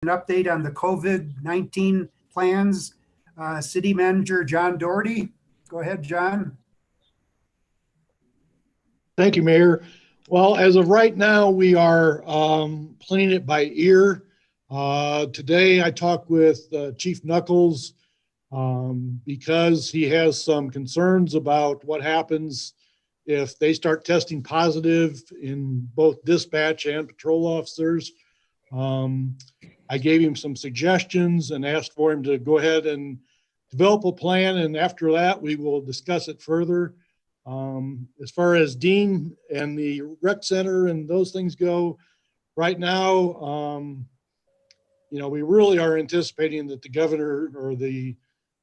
an update on the COVID-19 plans. City Manager John Doherty. Go ahead, John. Thank you, Mayor. Well, as of right now, we are playing it by ear. Today, I talked with Chief Knuckles because he has some concerns about what happens if they start testing positive in both dispatch and patrol officers. I gave him some suggestions and asked for him to go ahead and develop a plan. And after that, we will discuss it further. As far as Dean and the rec center and those things go, right now, we really are anticipating that the governor or the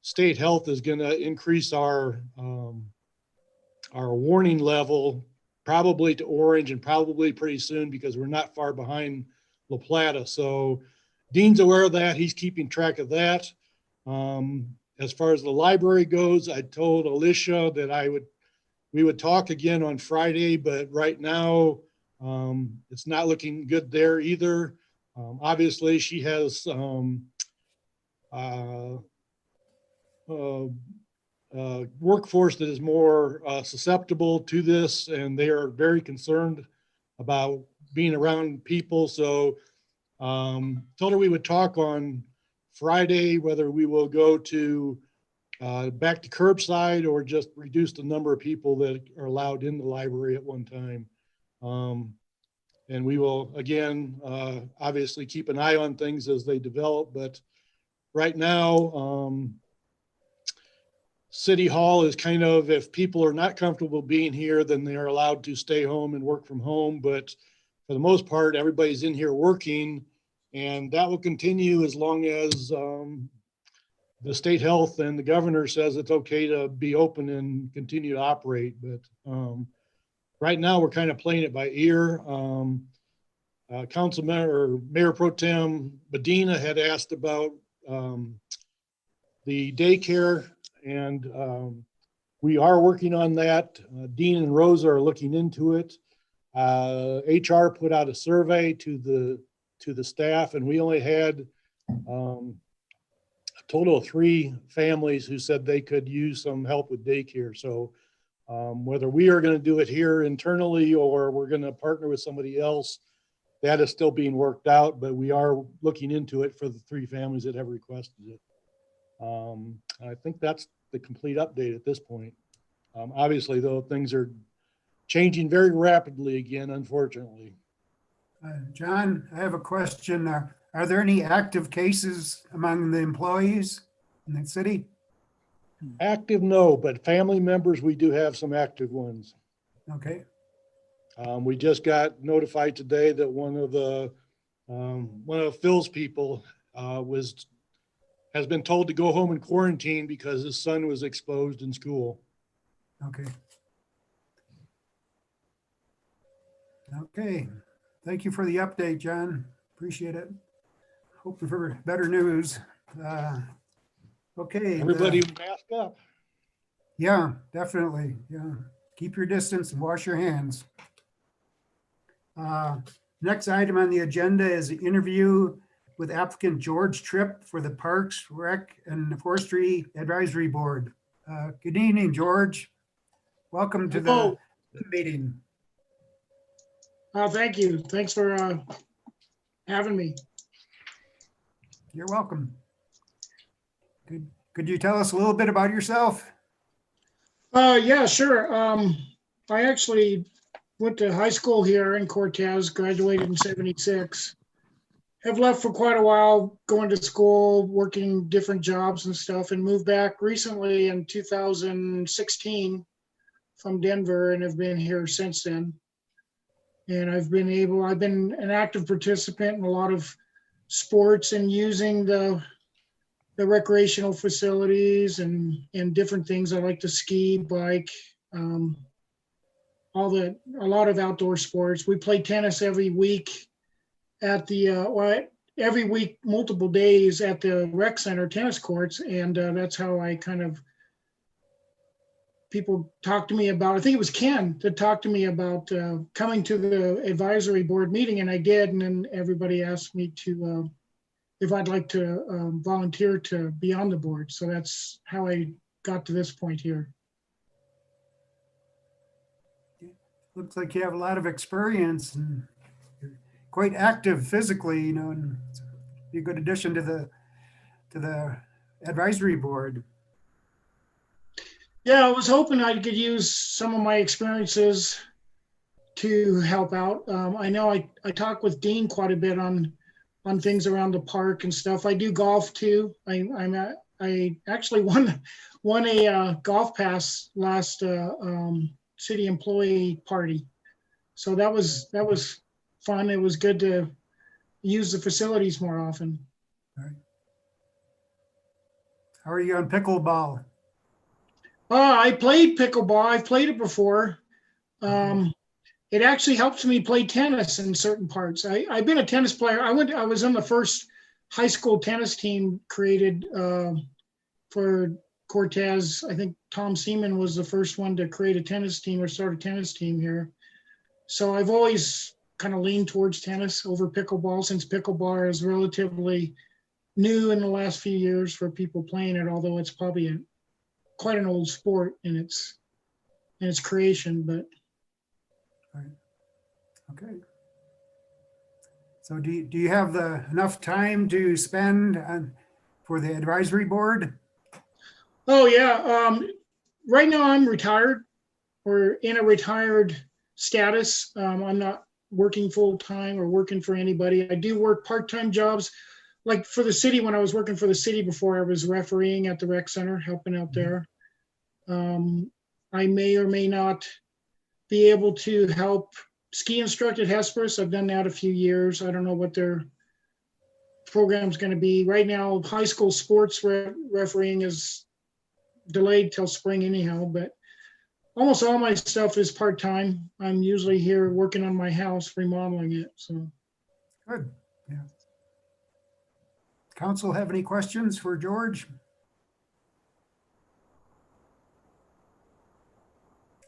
state health is going to increase our warning level probably to orange and probably pretty soon because we're not far behind La Plata. So Dean's aware of that. He's keeping track of that. As far as the library goes, I told Alicia that we would talk again on Friday, but right now it's not looking good there either. Obviously, she has workforce that is more susceptible to this, and they are very concerned about being around people. So told her we would talk on Friday, whether we will go to back to curbside or just reduce the number of people that are allowed in the library at one time. And we will, again, obviously keep an eye on things as they develop. But right now, City Hall is kind of, if people are not comfortable being here, then they are allowed to stay home and work from home. But for the most part, everybody's in here working, and that will continue as long as the state health and the governor says it's okay to be open and continue to operate. But right now we're kind of playing it by ear. Councilman or Mayor Pro Tem Medina had asked about the daycare, and we are working on that. Dean and Rosa are looking into it. HR put out a survey to the staff, and we only had a total of 3 families who said they could use some help with daycare. So whether we are going to do it here internally or we're going to partner with somebody else, that is still being worked out, but we are looking into it for the 3 families that have requested it. I think that's the complete update at this point. Obviously, though, things are changing very rapidly again, unfortunately. John, I have a question. Are there any active cases among the employees in the city? Active, no, but family members, we do have some active ones. Okay. We just got notified today that one of Phil's people has been told to go home and quarantine because his son was exposed in school. Okay. Okay. Thank you for the update, John. Appreciate it. Hoping for better news. Okay. Everybody mask up. Yeah, definitely. Yeah. Keep your distance and wash your hands. Next item on the agenda is an interview with applicant George Tripp for the Parks, Rec, and Forestry Advisory Board. Good evening, George. Welcome to the meeting. Thank you. Thanks for having me. You're welcome. Could you tell us a little bit about yourself? Yeah, sure. I actually went to high school here in Cortez, graduated in '76. Have left for quite a while, going to school, working different jobs and stuff, and moved back recently in 2016 from Denver and have been here since then. And I've been an active participant in a lot of sports and using the recreational facilities and different things. I like to ski, bike, a lot of outdoor sports. We play tennis every week at every week, multiple days at the rec center tennis courts. And that's how I people talked to me about, I think it was Ken that talked to me about coming to the advisory board meeting, and I did. And then everybody asked me to if I'd like to volunteer to be on the board. So that's how I got to this point here. Looks like you have a lot of experience and you're quite active physically, you know, and it's be a good addition to the advisory board. Yeah, I was hoping I could use some of my experiences to help out. I know I talk with Dean quite a bit on things around the park and stuff. I do golf too. I actually won a golf pass last city employee party, so that was fun. It was good to use the facilities more often. All right. How are you on pickleball? I played pickleball. I've played it before. It actually helps me play tennis in certain parts. I've been a tennis player. I was on the first high school tennis team created for Cortez. I think Tom Seaman was the first one to create a tennis team or start a tennis team here. So I've always kind of leaned towards tennis over pickleball, since pickleball is relatively new in the last few years for people playing it, although it's probably quite an old sport in its creation. But Right. Okay. So do you have enough time to spend for the advisory board? oh yeah, right now I'm retired, or in a retired status. I'm not working full time or working for anybody. I do work part-time jobs, like for the city. When I was working for the city before, I was refereeing at the rec center, helping out there. I may or may not be able to help ski instruct at Hesperus. I've done that a few years. I don't know what their program's going to be. Right now, high school sports refereeing is delayed till spring anyhow, but almost all my stuff is part-time. I'm usually here working on my house, remodeling it. So Good. Yeah. Council have any questions for George?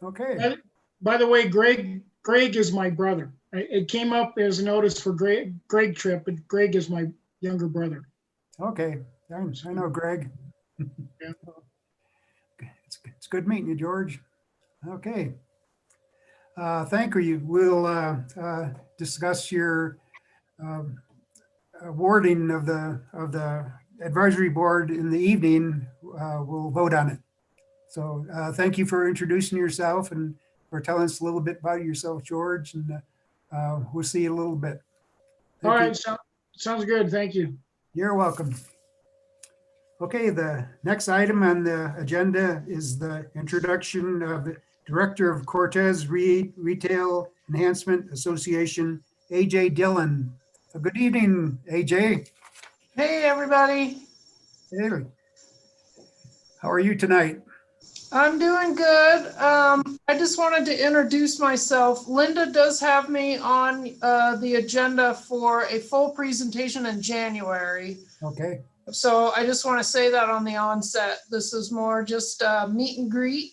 Okay. by the way, Greg is my brother. It came up as a notice for Greg Tripp, but Greg is my younger brother. Okay. I know Greg. Yeah. It's good meeting you, George. Okay. Thank you. We'll discuss your awarding of the advisory board in the evening. We'll vote on it. So thank you for introducing yourself and for telling us a little bit about yourself, George, and we'll see you in a little bit. All right, sounds good. Thank you. You're welcome. Okay, the next item on the agenda is the introduction of the Director of Cortez Retail Enhancement Association, AJ Dillon. Good evening, AJ. Hey, everybody. Hey. How are you tonight? I'm doing good. I just wanted to introduce myself. Linda does have me on the agenda for a full presentation in January. Okay. So I just want to say that on the onset. This is more just a meet and greet.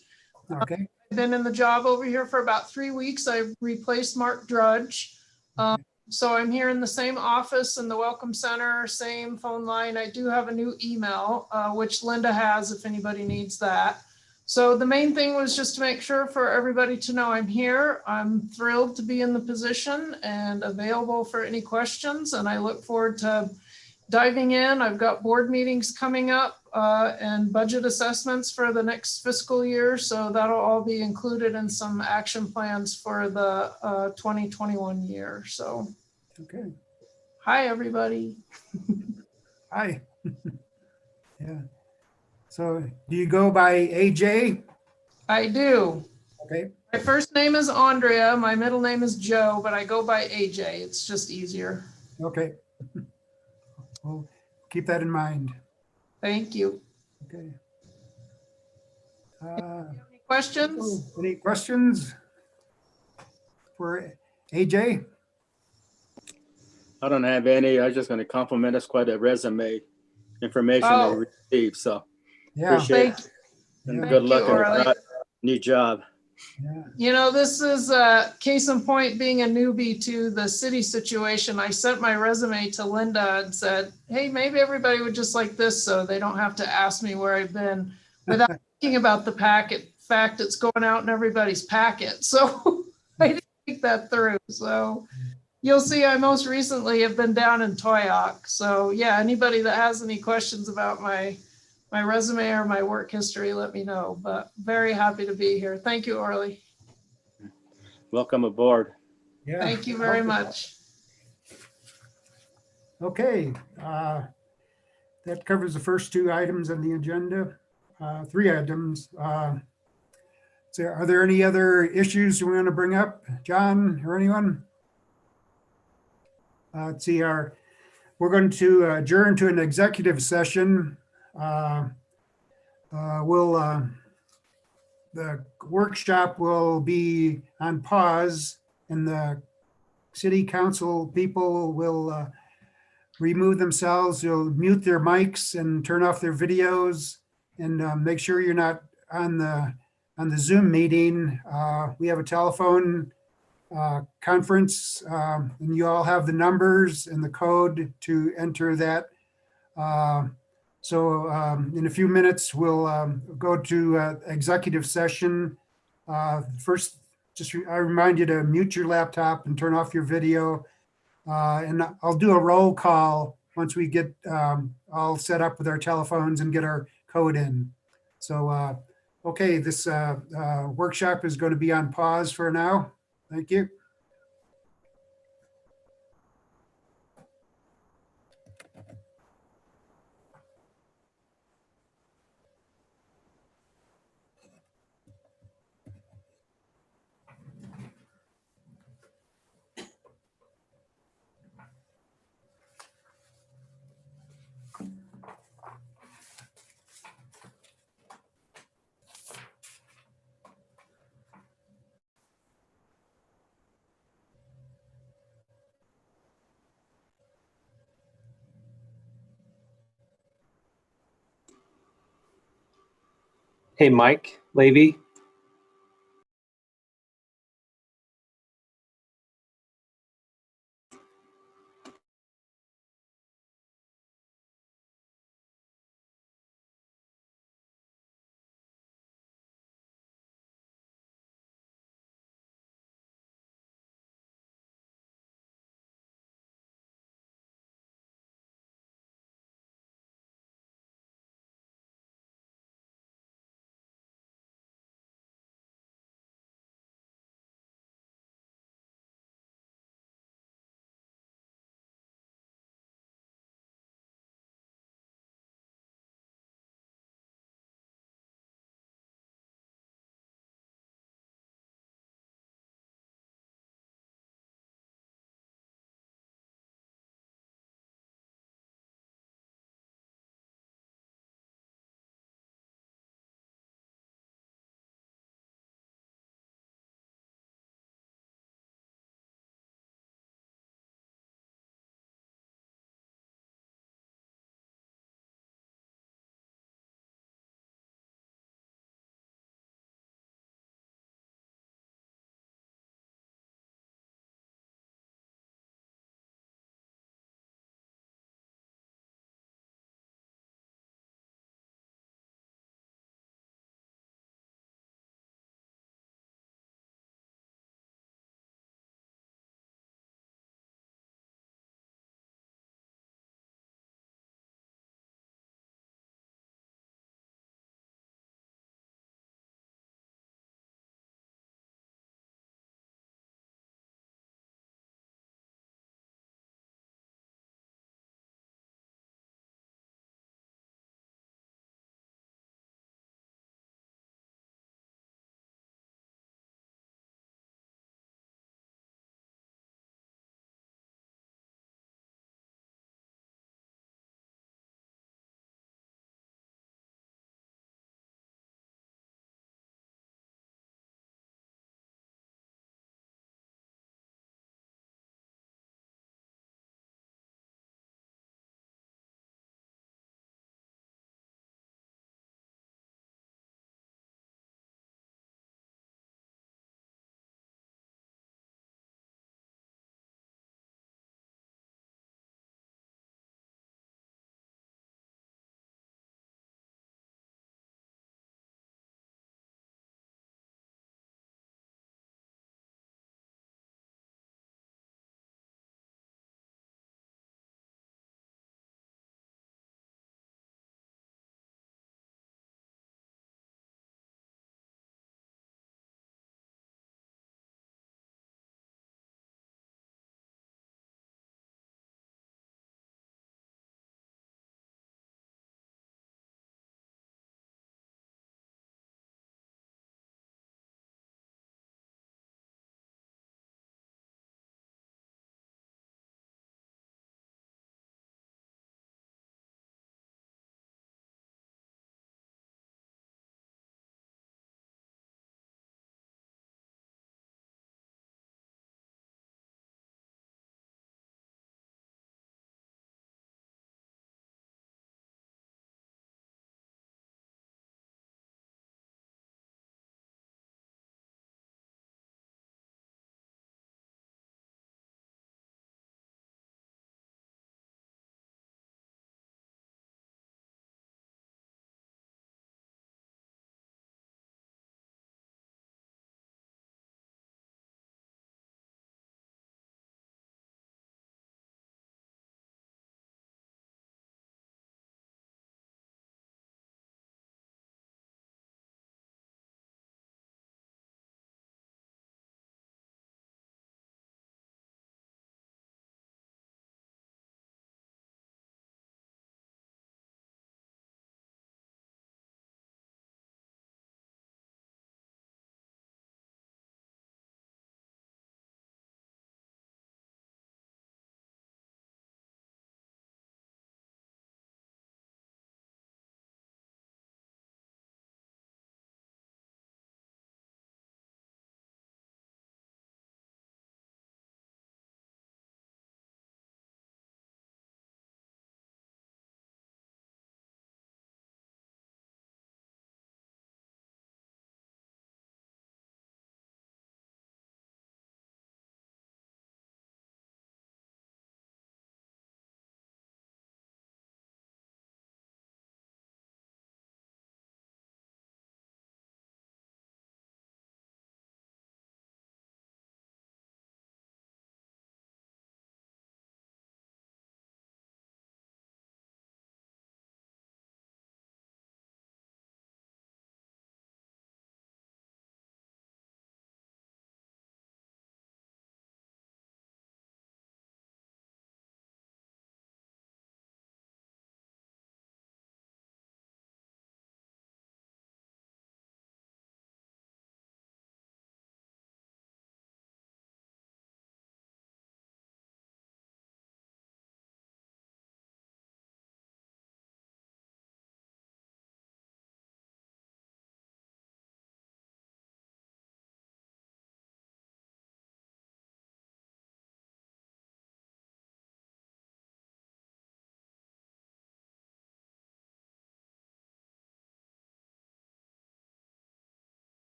Okay. I've been in the job over here for about 3 weeks. I replaced Mark Drudge. So I'm here in the same office in the Welcome Center, same phone line. I do have a new email, which Linda has if anybody needs that. So the main thing was just to make sure for everybody to know I'm here. I'm thrilled to be in the position and available for any questions. And I look forward to diving in. I've got board meetings coming up and budget assessments for the next fiscal year. So that'll all be included in some action plans for the 2021 year. So, Okay. hi, everybody. Hi. Yeah. So do you go by AJ? I do. Okay. My first name is Andrea. My middle name is Joe, but I go by AJ. It's just easier. Okay. We'll keep that in mind. Thank you. Okay. Any questions? Any questions for AJ? I don't have any. I was just going to compliment us quite a resume information Oh. they received. So Yeah. appreciate Thank it. And Yeah. good Thank luck you, on Orly. your new job. Yeah. This is a case in point, being a newbie to the city situation. I sent my resume to Linda and said, hey, maybe everybody would just like this so they don't have to ask me where I've been without thinking about the fact it's going out in everybody's packet. So I didn't think that through. So you'll see I most recently have been down in Toyoak. So yeah, anybody that has any questions about my resume or my work history, let me know. But very happy to be here. Thank you, Orly. Welcome aboard. Yeah. Thank you very Okay. much. Okay, that covers the first two items on the agenda, three items. Are there any other issues you want to bring up, John or anyone? Let's see, we're going to adjourn to an executive session. The workshop will be on pause, and the city council people will remove themselves. You'll mute their mics and turn off their videos, and make sure you're not on the Zoom meeting. We have a telephone conference, and you all have the numbers and the code to enter that. So in a few minutes, we'll go to executive session. First, I remind you to mute your laptop and turn off your video. And I'll do a roll call once we get all set up with our telephones and get our code in. So, okay, this workshop is going to be on pause for now. Thank you. Hey, Mike Levy.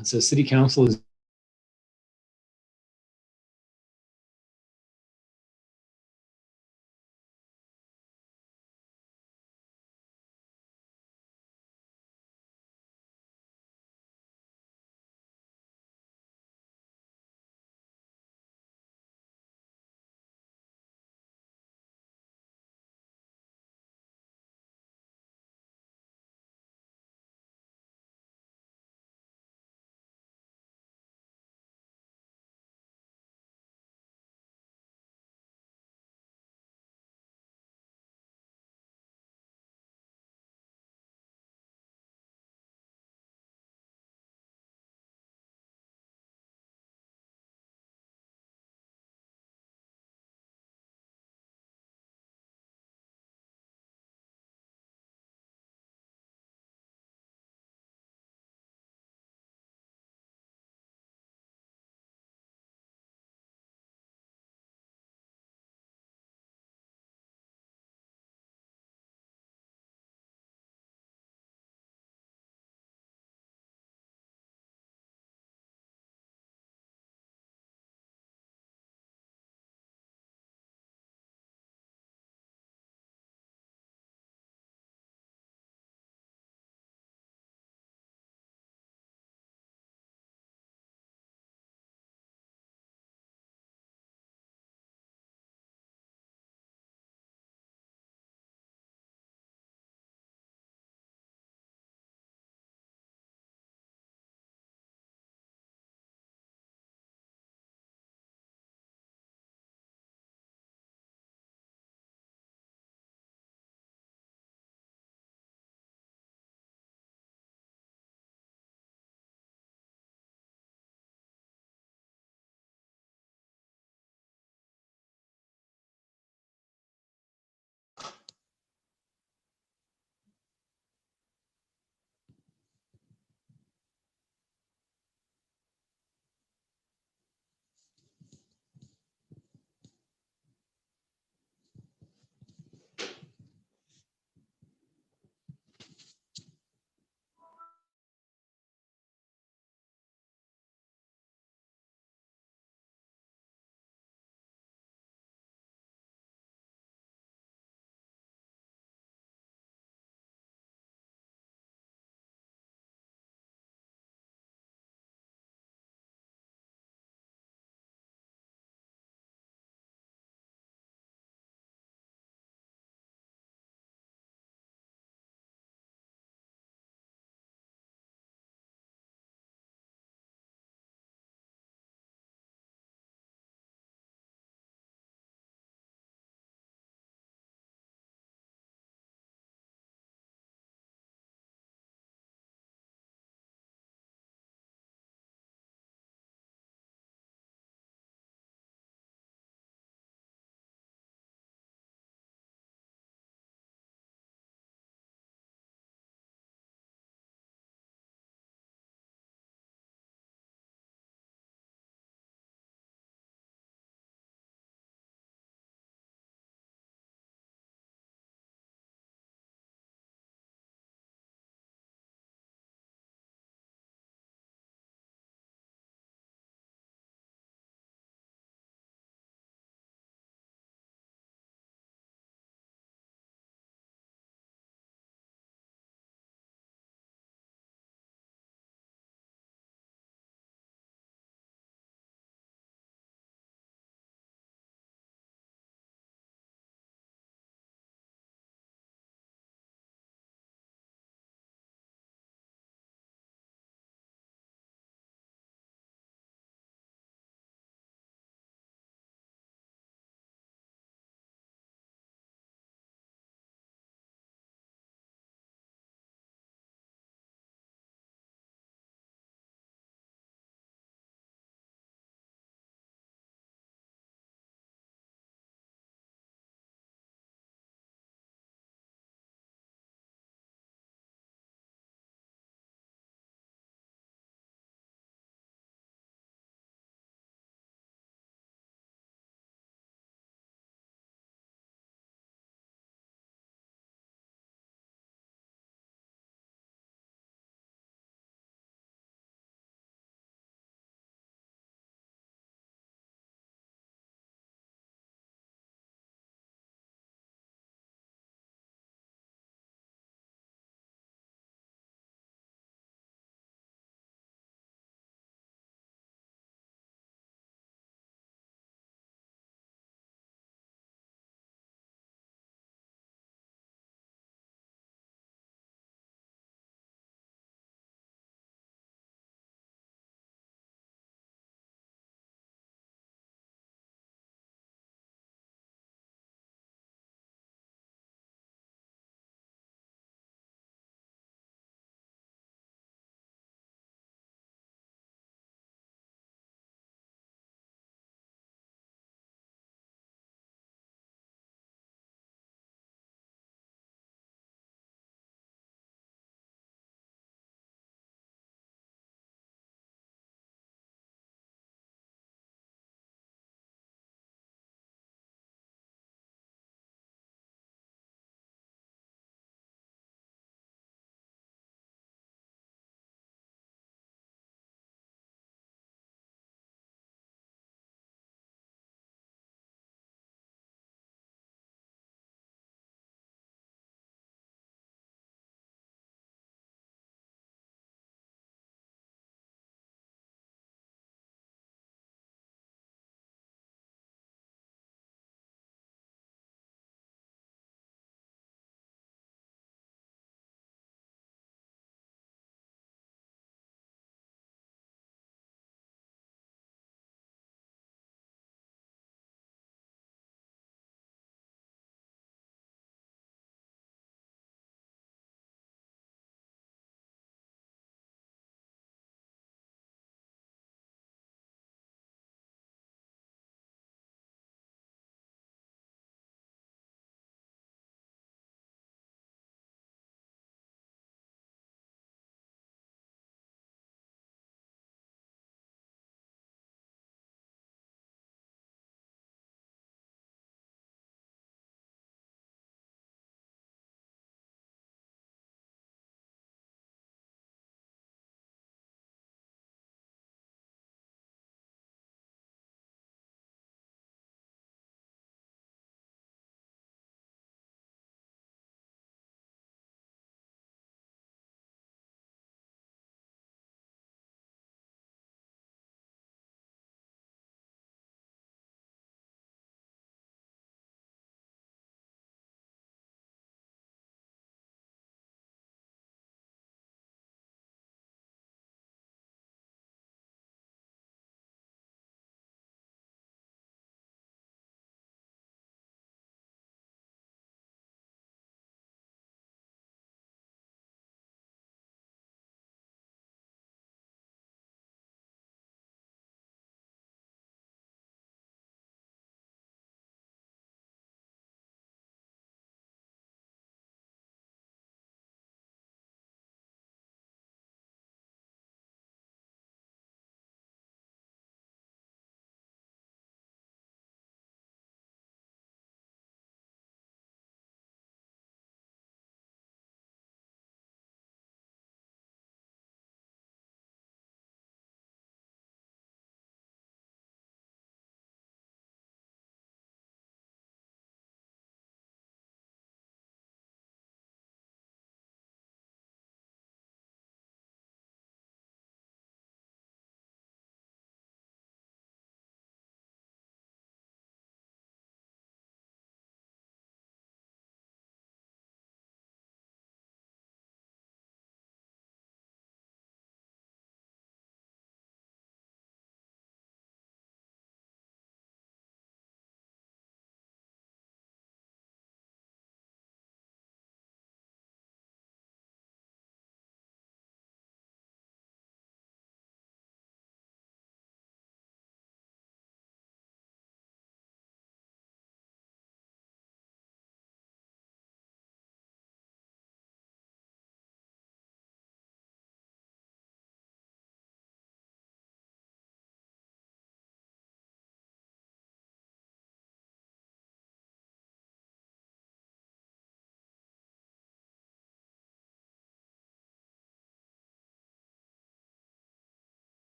It says city council is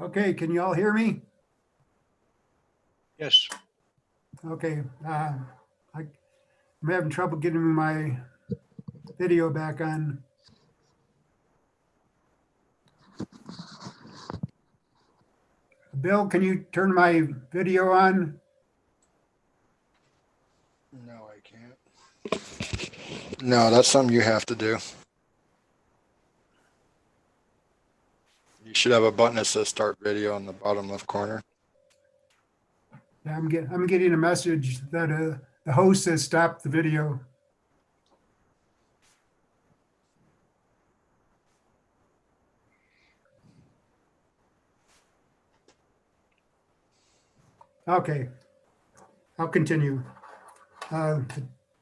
Okay, can you all hear me? Yes. Okay, I'm having trouble getting my video back on. Bill, can you turn my video on? No, I can't. No, that's something you have to do. You should have a button that says start video on the bottom left corner. Yeah, I'm getting a message that the host has stopped the video. Okay, I'll continue. The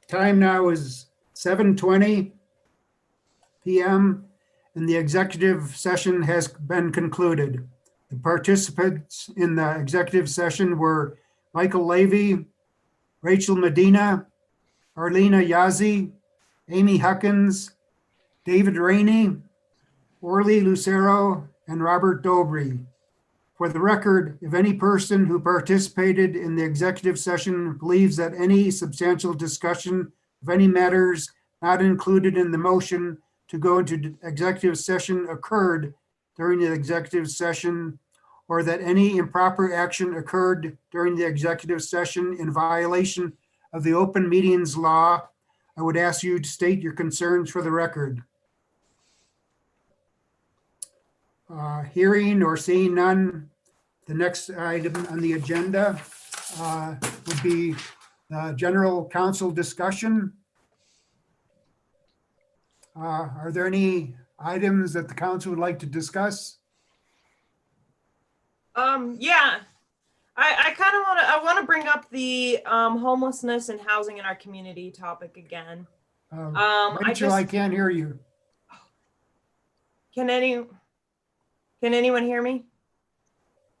time now is 7:20 p.m. and the executive session has been concluded. The participants in the executive session were Michael Levy, Rachel Medina, Arlena Yazzie, Amy Huckins, David Rainey, Orly Lucero, and Robert Dobry. For the record, if any person who participated in the executive session believes that any substantial discussion of any matters not included in the motion to go into executive session occurred during the executive session, or that any improper action occurred during the executive session in violation of the open meetings law, I would ask you to state your concerns for the record. Hearing or seeing none, the next item on the agenda would be general council discussion. Are there any items that the council would like to discuss? Yeah, I kind of want to bring up the homelessness and housing in our community topic again. Rachel, I can't hear you. Can anyone hear me?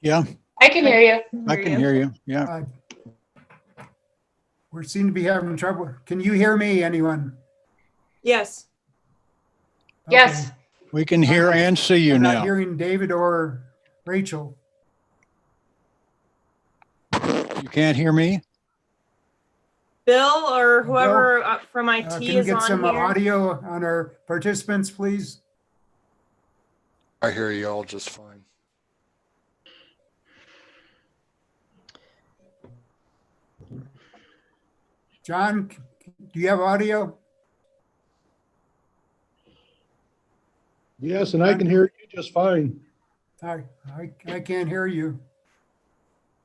Yeah, I can hear you. I can hear you. Yeah. We seem to be having trouble. Can you hear me, anyone? Yes. Yes. Okay. We can hear and see you I'm not now. hearing David or Rachel. You can't hear me? Bill or whoever from IT Can you is get on some here. audio on our participants, please? I hear you all just fine. John, do you have audio? Yes, and I can hear you just fine. I can't hear you.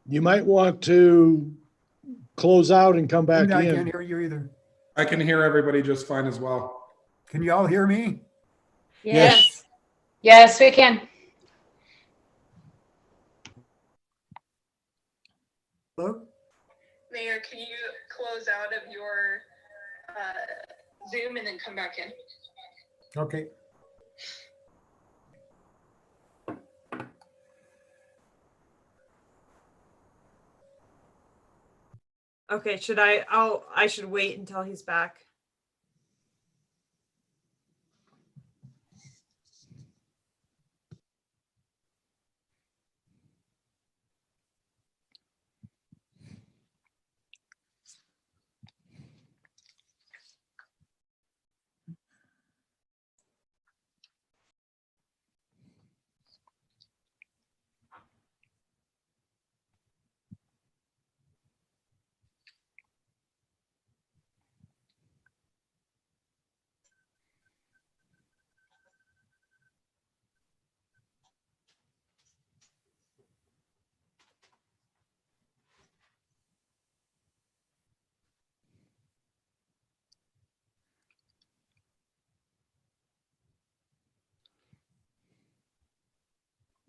You might want to close out and come back I can't in. hear you either. I can hear everybody just fine as well. Can you all hear me? Yes. Yes, we can. Hello? Mayor, can you close out of your Zoom and then come back in? Okay. Okay, I should wait until he's back.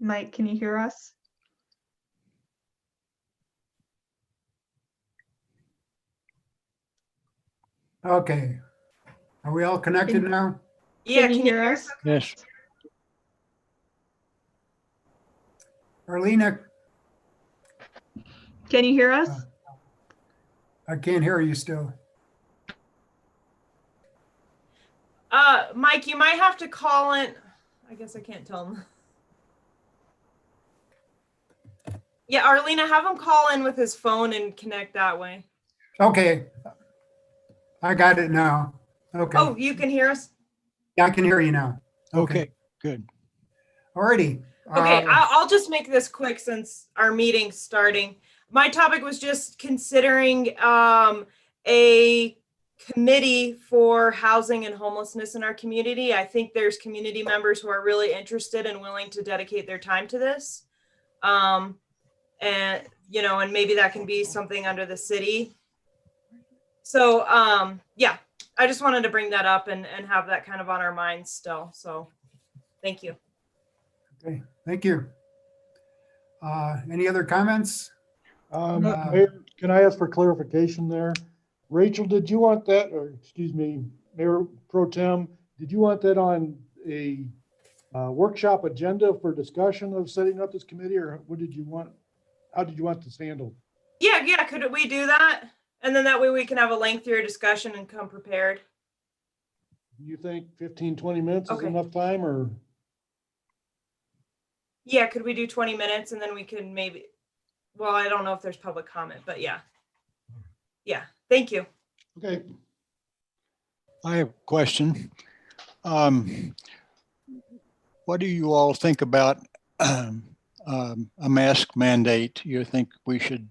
Mike, can you hear us? Okay. Are we all connected now? Yeah, Can you hear us? Yes. Arlena, Can you hear us? I can't hear you still. Mike, you might have to call in. I guess I can't tell him. Yeah, Arlena, have him call in with his phone and connect that way. Okay. I got it now. Okay. Oh, you can hear us? Yeah, I can hear you now. Okay, good. Alrighty. Okay, I'll just make this quick since our meeting's starting. My topic was just considering a committee for housing and homelessness in our community. I think there's community members who are really interested and willing to dedicate their time to this. And, you know, and maybe that can be something under the city. So, yeah, I just wanted to bring that up and have that kind of on our minds still. So thank you. Okay, thank you. Any other comments? Mayor, can I ask for clarification there? Rachel, did you want that, or excuse me, Mayor Pro Tem, did you want that on a workshop agenda for discussion of setting up this committee, or what did you want? How did you want this handled? Yeah, could we do that? And then that way we can have a lengthier discussion and come prepared. You think 15, 20 minutes is Okay. enough time, or? Yeah, could we do 20 minutes and then we can maybe, well, I don't know if there's public comment, but yeah. Yeah, thank you. Okay. I have a question. What do you all think about a mask mandate? You think we should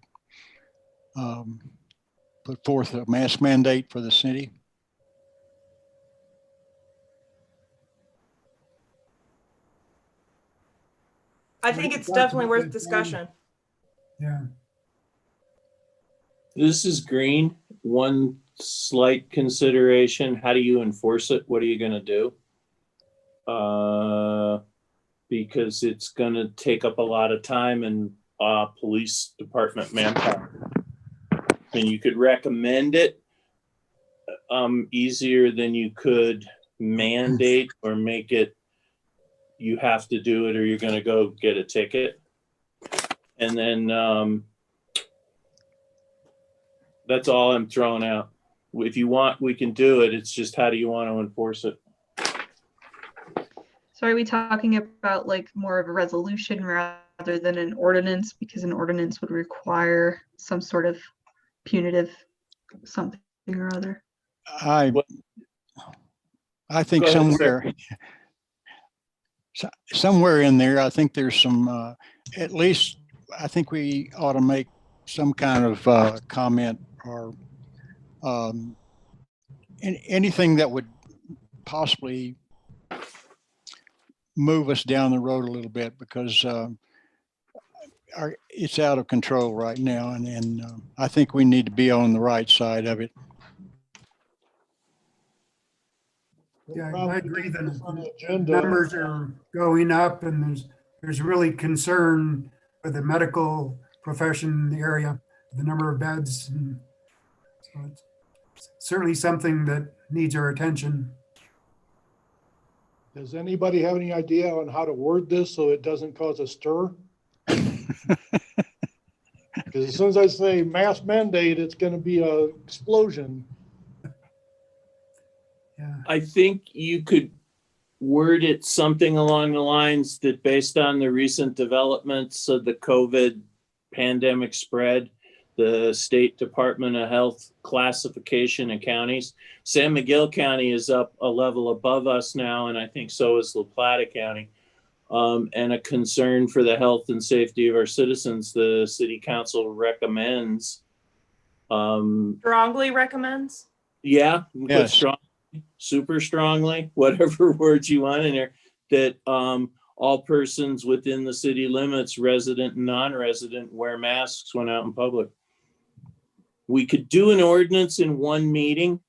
put forth a mask mandate for the city? I think it's definitely worth discussion. Yeah. This is Green. One slight consideration, how do you enforce it? What are you gonna do? Because it's gonna take up a lot of time and police department manpower. And you could recommend it easier than you could mandate or make it you have to do it or you're gonna go get a ticket. And then that's all I'm throwing out. If you want, we can do it. It's just how do you want to enforce it? So are we talking about like more of a resolution rather than an ordinance? Because an ordinance would require some sort of punitive something or other. I think Go ahead, somewhere, somewhere in there, I think there's some, at least, I think we ought to make some kind of comment or anything that would possibly move us down the road a little bit, because it's out of control right now, and I think we need to be on the right side of it. Yeah, I agree that On the the agenda. numbers are going up and there's really concern for the medical profession in the area, the number of beds. And so it's certainly something that needs our attention. Does anybody have any idea on how to word this so it doesn't cause a stir? Because as soon as I say mask mandate, it's going to be an explosion. Yeah. I think you could word it something along the lines that based on the recent developments of the COVID pandemic spread, the State Department of Health classification of counties, San Miguel County is up a level above us now, and I think so is La Plata County. And a concern for the health and safety of our citizens, the city council recommends. Strongly recommends? Yeah, we put Yes. strong, super strongly, whatever words you want in there, that all persons within the city limits, resident and non-resident, wear masks when out in public. We could do an ordinance in one meeting.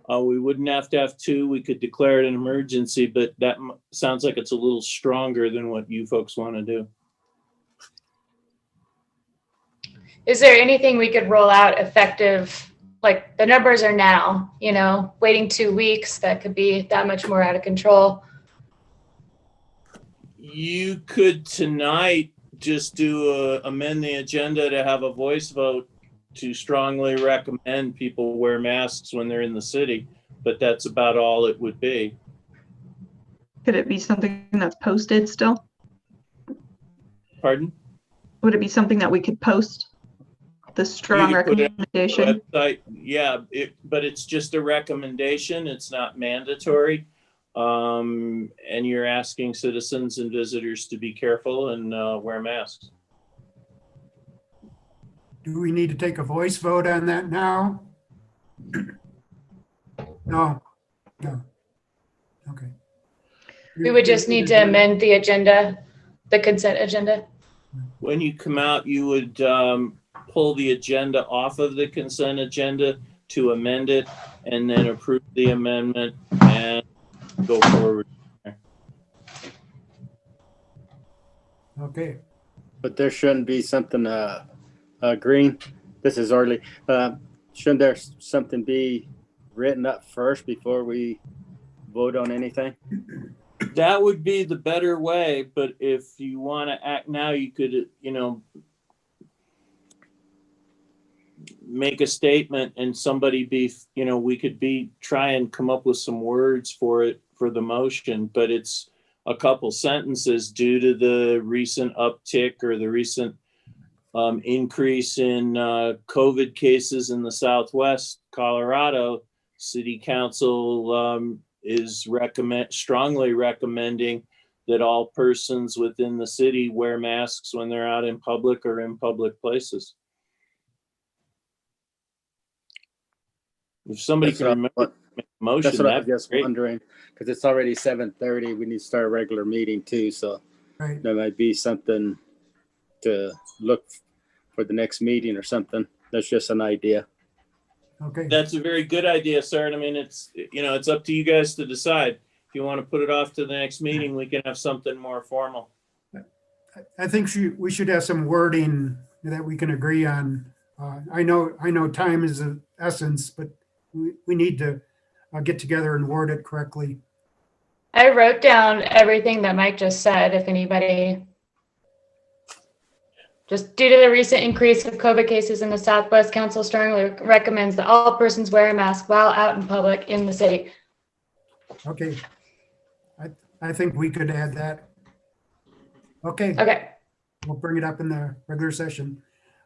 We wouldn't have to have two. We could declare it an emergency, but that sounds like it's a little stronger than what you folks want to do. Is there anything we could roll out effective? Like the numbers are now, you know, waiting 2 weeks, that could be that much more out of control. You could tonight just do amend the agenda to have a voice vote to strongly recommend people wear masks when they're in the city, but that's about all it would be. Could it be something that's posted still? Pardon? Would it be something that we could post? The strong You could put it on the recommendation? website, yeah, but it's just a recommendation. It's not mandatory. And you're asking citizens and visitors to be careful and wear masks. Do we need to take a voice vote on that now? No, no. Okay. We would just need to amend the agenda, the consent agenda. When you come out, you would pull the agenda off of the consent agenda to amend it and then approve the amendment and go forward. Okay, But there shouldn't be something, Green, this is early. Shouldn't there something be written up first before we vote on anything? That would be the better way, but if you want to act now, you could, make a statement and somebody be, we could try and come up with some words for it, for the motion, but it's a couple sentences due to the recent uptick or the recent increase in COVID cases in the Southwest Colorado. City Council is strongly recommending that all persons within the city wear masks when they're out in public or in public places. If somebody That's can remember what- the motion, That's what I was that's just great. wondering, because it's already 7:30. We need to start a regular meeting too, so right. there might be something to look for the next meeting or something. That's just an idea. Okay, That's a very good idea, sir. And I mean, it's up to you guys to decide. If you want to put it off to the next meeting, we can have something more formal. I think we should have some wording that we can agree on. I know time is of essence, but we need to get together and word it correctly. I wrote down everything that Mike just said, if anybody. Just due to the recent increase of COVID cases in the Southwest, Council strongly recommends that all persons wear a mask while out in public in the city. Okay. I think we could add that. Okay. Okay. We'll bring it up in the regular session.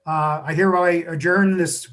I hereby adjourn this